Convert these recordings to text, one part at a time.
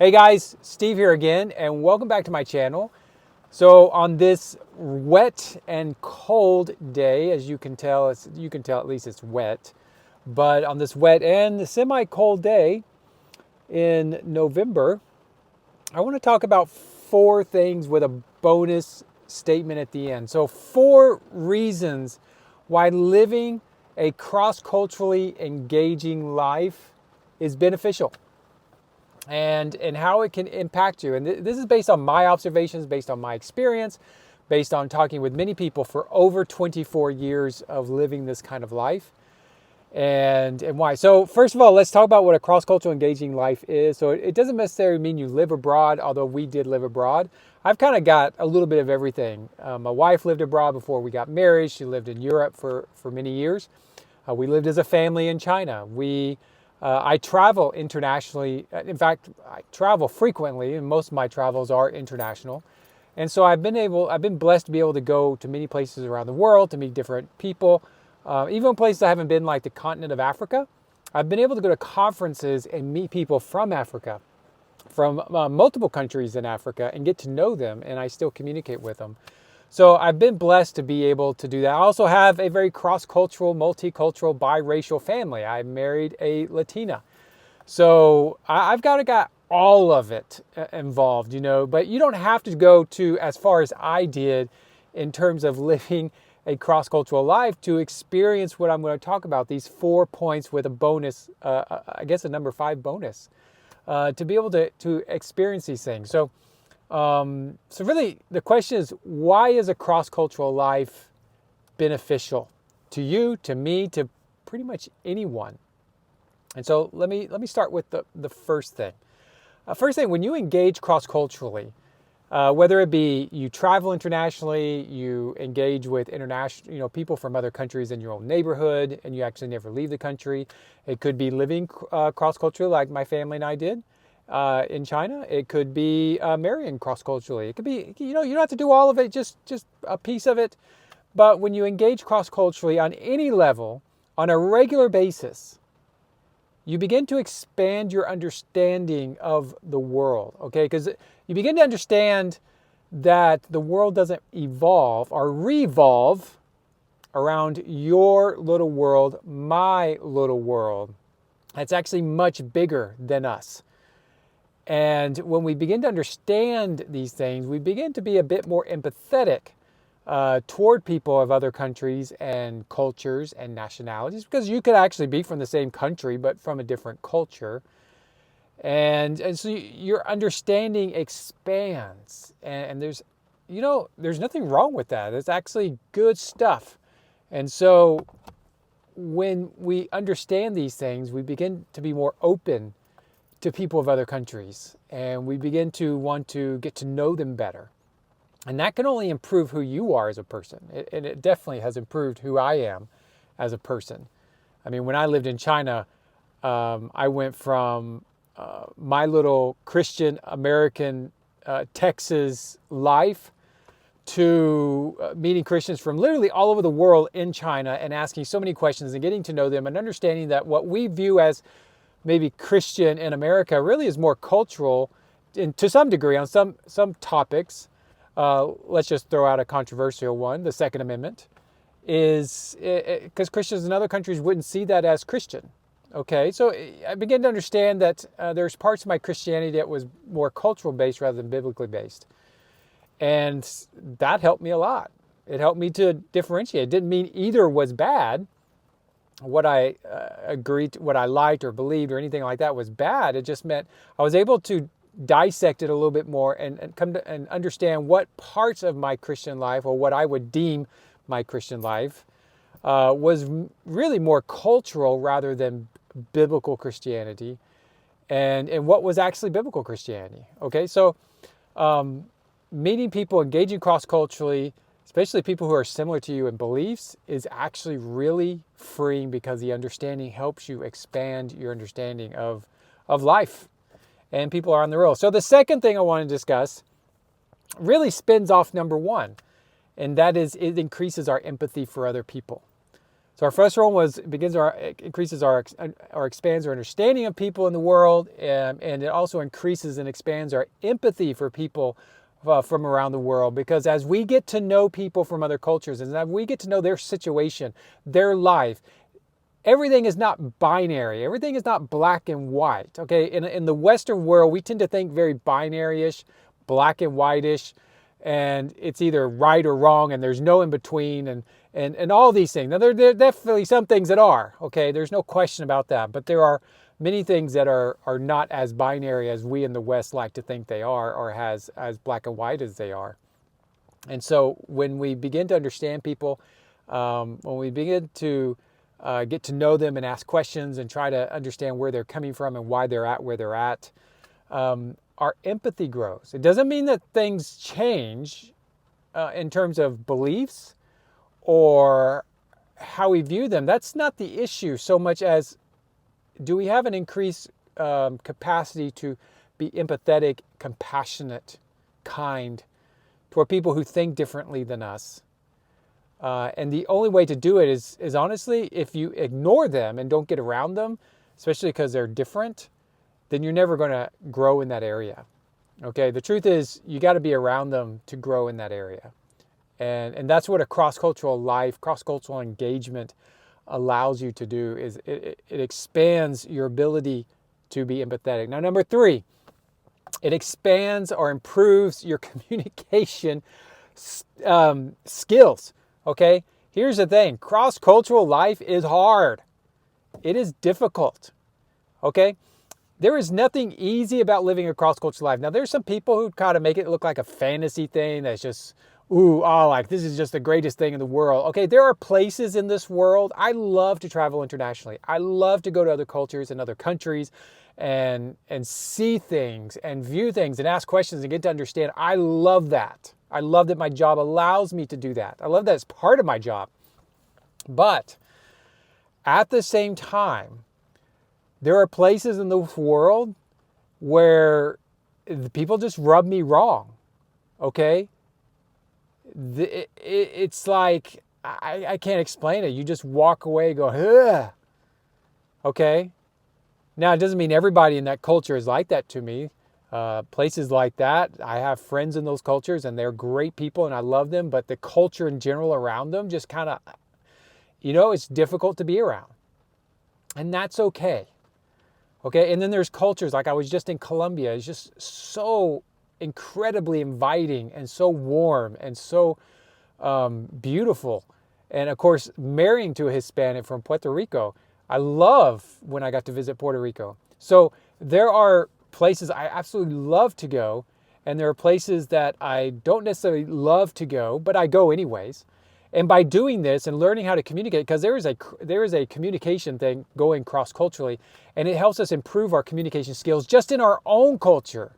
Hey guys, Steve here again, and welcome back to my channel. So on this wet and cold day, as you can tell, at least it's wet. But on this wet and semi-cold day in November, I want to talk about four things with a bonus statement at the end. So four reasons why living a cross-culturally engaging life is beneficial. And how it can impact you. And this is based on my observations, based on my experience, based on talking with many people for over 24 years of living this kind of life. And why. So first of all, let's talk about what a cross-cultural engaging life is. So it doesn't necessarily mean you live abroad, although we did live abroad. I've kind of got a little bit of everything. My wife lived abroad before we got married. She lived in Europe for many years. We lived as a family in China. I travel internationally. In fact, I travel frequently, and most of my travels are international. And so I've been blessed to be able to go to many places around the world to meet different people. Even places I haven't been, like the continent of Africa. I've been able to go to conferences and meet people from Africa, from multiple countries in Africa, and get to know them, and I still communicate with them. So I've been blessed to be able to do that. I also have a very cross-cultural, multicultural, biracial family. I married a Latina. So I've got all of it involved, but you don't have to go to as far as I did in terms of living a cross-cultural life to experience what I'm going to talk about, these 4 points with a bonus, I guess a number 5 bonus, to be able to experience these things. So really the question is, why is a cross-cultural life beneficial to you, to me, to pretty much anyone? And so let me start with the first thing. First thing, when you engage cross-culturally, whether it be you travel internationally, you engage with international, people from other countries in your own neighborhood, and you actually never leave the country. It could be living cross-culturally, like my family and I did in China. It could be marrying cross-culturally. It could be, you don't have to do all of it, just a piece of it. But when you engage cross-culturally on any level, on a regular basis, you begin to expand your understanding of the world, okay? Because you begin to understand that the world doesn't evolve or revolve around your little world, my little world. It's actually much bigger than us. And when we begin to understand these things, we begin to be a bit more empathetic toward people of other countries and cultures and nationalities, because you could actually be from the same country but from a different culture. And so your understanding expands, and there's nothing wrong with that. It's actually good stuff. And so when we understand these things, we begin to be more open to people of other countries, and we begin to want to get to know them better. And that can only improve who you are as a person. And it definitely has improved who I am as a person. I mean, when I lived in China, I went from my little Christian American Texas life to meeting Christians from literally all over the world in China and asking so many questions and getting to know them and understanding that what we view as maybe Christian in America really is more cultural to some degree on some topics. Let's just throw out a controversial one. The Second Amendment is because Christians in other countries wouldn't see that as Christian. Okay, so I began to understand that there's parts of my Christianity that was more cultural based rather than biblically based. And that helped me a lot. It helped me to differentiate. It didn't mean either was bad. What I agreed to, what I liked or believed or anything like that was bad. It just meant I was able to dissect it a little bit more and come to and understand what parts of my Christian life, or what I would deem my Christian life, was really more cultural rather than biblical Christianity, and what was actually biblical Christianity. Okay, so meeting people, engaging cross-culturally, especially people who are similar to you in beliefs, is actually really freeing, because the understanding helps you expand your understanding of life and people are on the road. So the second thing I want to discuss really spins off number 1, and that is it increases our empathy for other people. So our first one was increases our expands our understanding of people in the world, and it also increases and expands our empathy for people from around the world. Because as we get to know people from other cultures, and as we get to know their situation, their life, everything is not binary. Everything is not black and white. Okay, in the Western world, we tend to think very binary-ish, black and white-ish, and it's either right or wrong, and there's no in between, and all these things. Now, there are definitely some things that are, okay, there's no question about that, but there are many things that are not as binary as we in the West like to think they are, or as black and white as they are. And so when we begin to understand people, when we begin to get to know them and ask questions and try to understand where they're coming from and why they're at where they're at, our empathy grows. It doesn't mean that things change in terms of beliefs or how we view them. That's not the issue so much as, do we have an increased capacity to be empathetic, compassionate, kind toward people who think differently than us? And the only way to do it is honestly, if you ignore them and don't get around them, especially because they're different, then you're never going to grow in that area. Okay, the truth is you got to be around them to grow in that area. And that's what a cross-cultural life, cross-cultural engagement allows you to do, is it expands your ability to be empathetic. Now, number 3, it expands or improves your communication skills. Okay, here's the thing. Cross-cultural life is hard. It is difficult. Okay, there is nothing easy about living a cross-cultural life. Now, there's some people who kind of make it look like a fantasy thing that's just, like this is just the greatest thing in the world. Okay, there are places in this world. I love to travel internationally. I love to go to other cultures and other countries and see things and view things and ask questions and get to understand. I love that. I love that my job allows me to do that. I love that it's part of my job. But at the same time, there are places in the world where people just rub me wrong, okay? It's like, I can't explain it. You just walk away and go, ugh, okay? Now, it doesn't mean everybody in that culture is like that to me. Places like that, I have friends in those cultures and they're great people and I love them, but the culture in general around them just kind of, it's difficult to be around. And that's okay. Okay, and then there's cultures, like I was just in Colombia. It's just so incredibly inviting and so warm and so beautiful. And of course, marrying to a Hispanic from Puerto Rico, I love when I got to visit Puerto Rico. So there are places I absolutely love to go, and there are places that I don't necessarily love to go, but I go anyways. And by doing this and learning how to communicate, because there is a communication thing going cross-culturally, and it helps us improve our communication skills just in our own culture.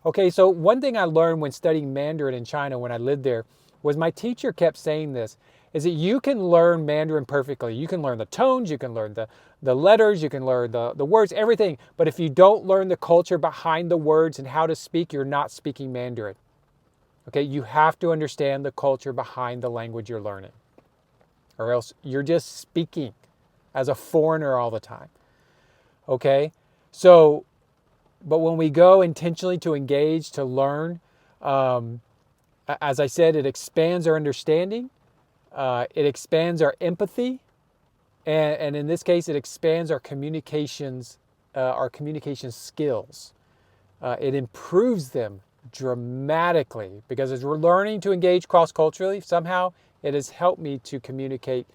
Okay, so one thing I learned when studying Mandarin in China when I lived there was my teacher kept saying this, is that you can learn Mandarin perfectly. You can learn the tones, you can learn the letters, you can learn the words, everything. But if you don't learn the culture behind the words and how to speak, you're not speaking Mandarin. Okay, you have to understand the culture behind the language you're learning, or else you're just speaking as a foreigner all the time. Okay, so, but when we go intentionally to engage, to learn, as I said, it expands our understanding, it expands our empathy, and in this case, it expands our communication skills. It improves them dramatically, because as we're learning to engage cross-culturally, somehow it has helped me to communicate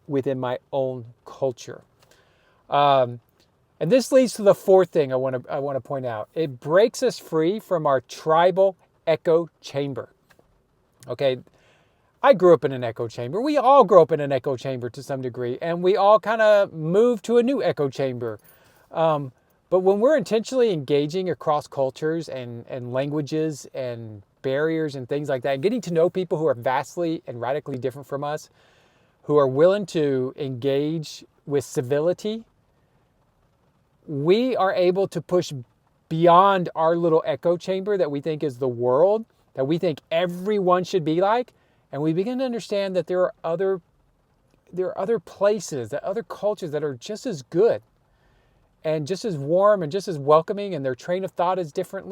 within my own culture. And this leads to the 4th thing I want to point out. It breaks us free from our tribal echo chamber. Okay, I grew up in an echo chamber. We all grew up in an echo chamber to some degree, and we all kind of moved to a new echo chamber. But when we're intentionally engaging across cultures and languages and barriers and things like that, and getting to know people who are vastly and radically different from us, who are willing to engage with civility, we are able to push beyond our little echo chamber that we think is the world, that we think everyone should be like, and we begin to understand that there are other there are other places, that other cultures that are just as good and just as warm and just as welcoming, and their train of thought is different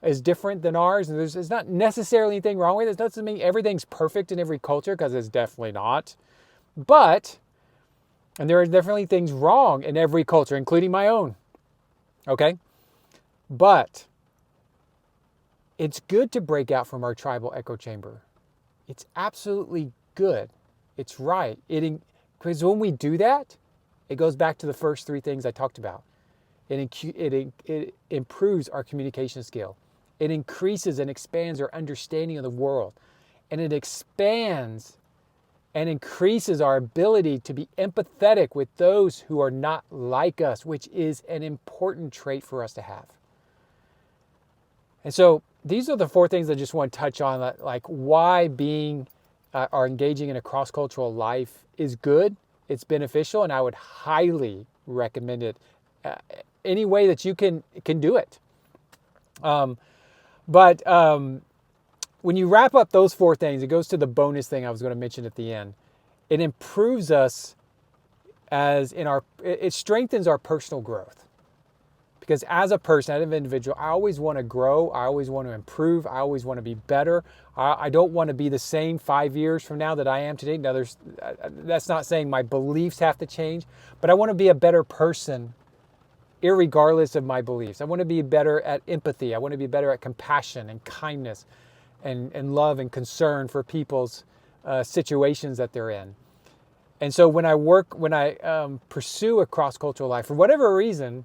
than ours. And there's not necessarily anything wrong with it. It doesn't mean everything's perfect in every culture, because it's definitely not. But, and there are definitely things wrong in every culture, including my own. Okay? But it's good to break out from our tribal echo chamber. It's absolutely good. It's right. Because when we do that, it goes back to the first three things I talked about. It improves our communication skill. It increases and expands our understanding of the world. And it expands and increases our ability to be empathetic with those who are not like us, which is an important trait for us to have. And so these are the four things I just want to touch on, like why being or engaging in a cross-cultural life is good, it's beneficial, and I would highly recommend it any way that you can do it. But when you wrap up those four things, it goes to the bonus thing I was going to mention at the end. It improves us it strengthens our personal growth. Because as a person, as an individual, I always want to grow. I always want to improve. I always want to be better. I don't want to be the same 5 years from now that I am today. Now, that's not saying my beliefs have to change, but I want to be a better person irregardless of my beliefs. I want to be better at empathy. I want to be better at compassion and kindness and love and concern for people's situations that they're in. And so when I pursue a cross-cultural life, for whatever reason,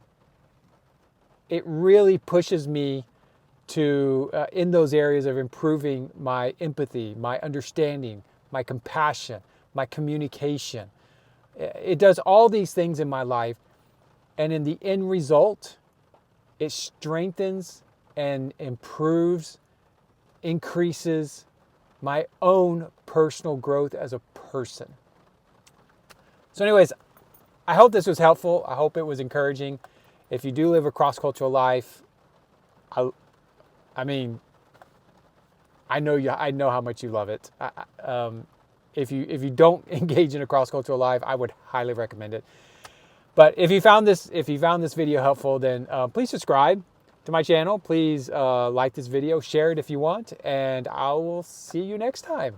it really pushes me to, in those areas of improving my empathy, my understanding, my compassion, my communication. It does all these things in my life. And in the end result, it strengthens and improves, increases my own personal growth as a person. So anyways, I hope this was helpful. I hope it was encouraging. If you do live a cross-cultural life, I mean, I know how much you love it. If you don't engage in a cross-cultural life, I would highly recommend it. But if you found this video helpful, then please subscribe to my channel. Please like this video, share it if you want, and I will see you next time.